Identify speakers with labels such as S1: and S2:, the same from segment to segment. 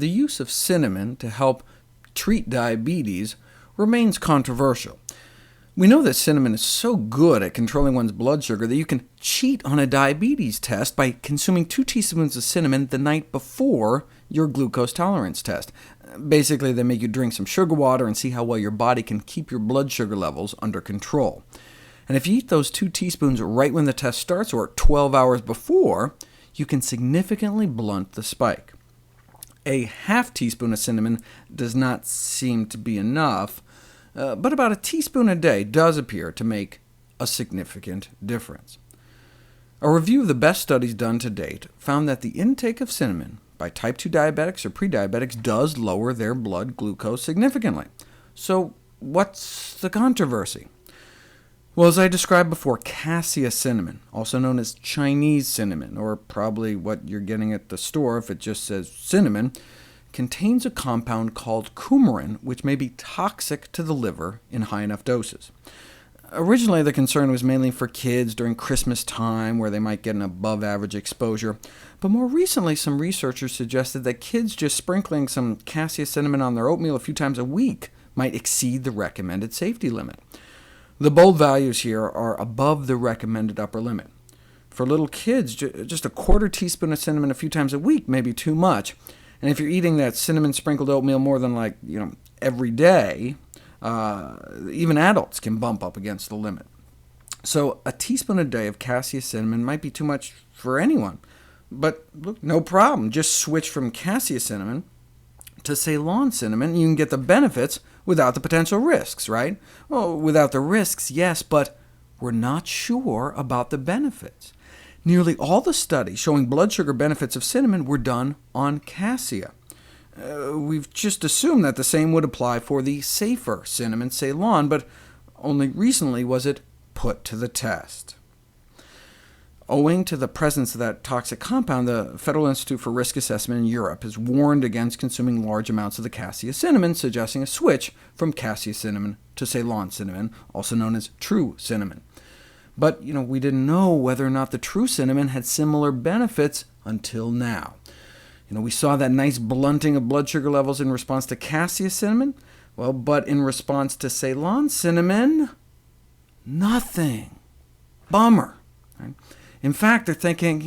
S1: the use of cinnamon to help treat diabetes remains controversial. We know that cinnamon is so good at controlling one's blood sugar that you can cheat on a diabetes test by consuming 2 teaspoons of cinnamon the night before your glucose tolerance test. Basically, they make you drink some sugar water and see how well your body can keep your blood sugar levels under control. And if you eat those 2 teaspoons right when the test starts, or 12 hours before, you can significantly blunt the spike. A half teaspoon of cinnamon does not seem to be enough, but about a teaspoon a day does appear to make a significant difference. A review of the best studies done to date found that the intake of cinnamon by type 2 diabetics or prediabetics does lower their blood glucose significantly. So what's the controversy? Well, as I described before, cassia cinnamon, also known as Chinese cinnamon, or probably what you're getting at the store if it just says cinnamon, contains a compound called coumarin, which may be toxic to the liver in high enough doses. Originally, the concern was mainly for kids during Christmas time, where they might get an above-average exposure, but more recently some researchers suggested that kids just sprinkling some cassia cinnamon on their oatmeal a few times a week might exceed the recommended safety limit. The bold values here are above the recommended upper limit. For little kids, just a quarter teaspoon of cinnamon a few times a week may be too much, and if you're eating that cinnamon-sprinkled oatmeal more than every day, even adults can bump up against the limit. So a teaspoon a day of cassia cinnamon might be too much for anyone. But look, no problem. Just switch from cassia cinnamon to Ceylon cinnamon, and you can get the benefits without the potential risks, right? Well, without the risks, yes, but we're not sure about the benefits. Nearly all the studies showing blood sugar benefits of cinnamon were done on cassia. We've just assumed that the same would apply for the safer cinnamon Ceylon, but only recently was it put to the test. Owing to the presence of that toxic compound, the Federal Institute for Risk Assessment in Europe has warned against consuming large amounts of the cassia cinnamon, suggesting a switch from cassia cinnamon to Ceylon cinnamon, also known as true cinnamon. But we didn't know whether or not the true cinnamon had similar benefits until now. We saw that nice blunting of blood sugar levels in response to cassia cinnamon, but in response to Ceylon cinnamon, nothing. Bummer. Right? In fact, they're thinking,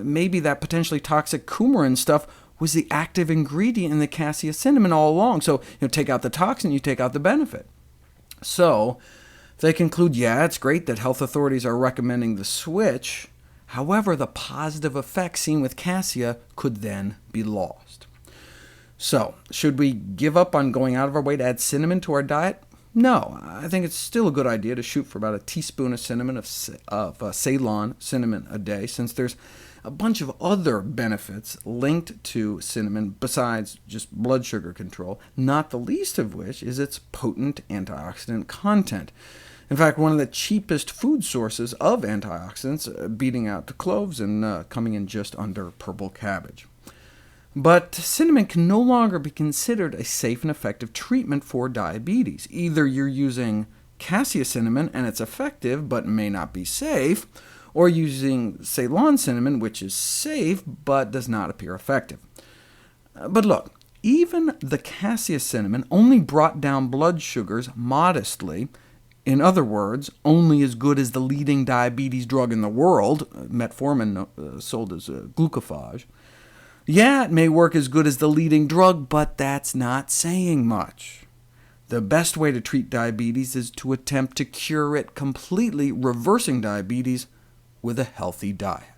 S1: maybe that potentially toxic coumarin stuff was the active ingredient in the cassia cinnamon all along. So, take out the toxin, you take out the benefit. So they conclude, yeah, it's great that health authorities are recommending the switch. However, the positive effects seen with cassia could then be lost. So, should we give up on going out of our way to add cinnamon to our diet? No, I think it's still a good idea to shoot for about a teaspoon of cinnamon of Ceylon cinnamon a day, since there's a bunch of other benefits linked to cinnamon besides just blood sugar control, not the least of which is its potent antioxidant content. In fact, one of the cheapest food sources of antioxidants, beating out the cloves and coming in just under purple cabbage. But cinnamon can no longer be considered a safe and effective treatment for diabetes. Either you're using cassia cinnamon and it's effective but may not be safe, or using Ceylon cinnamon, which is safe but does not appear effective. But look, even the cassia cinnamon only brought down blood sugars modestly. In other words, only as good as the leading diabetes drug in the world, metformin, sold as glucophage. Yeah, it may work as good as the leading drug, but that's not saying much. The best way to treat diabetes is to attempt to cure it completely, reversing diabetes with a healthy diet.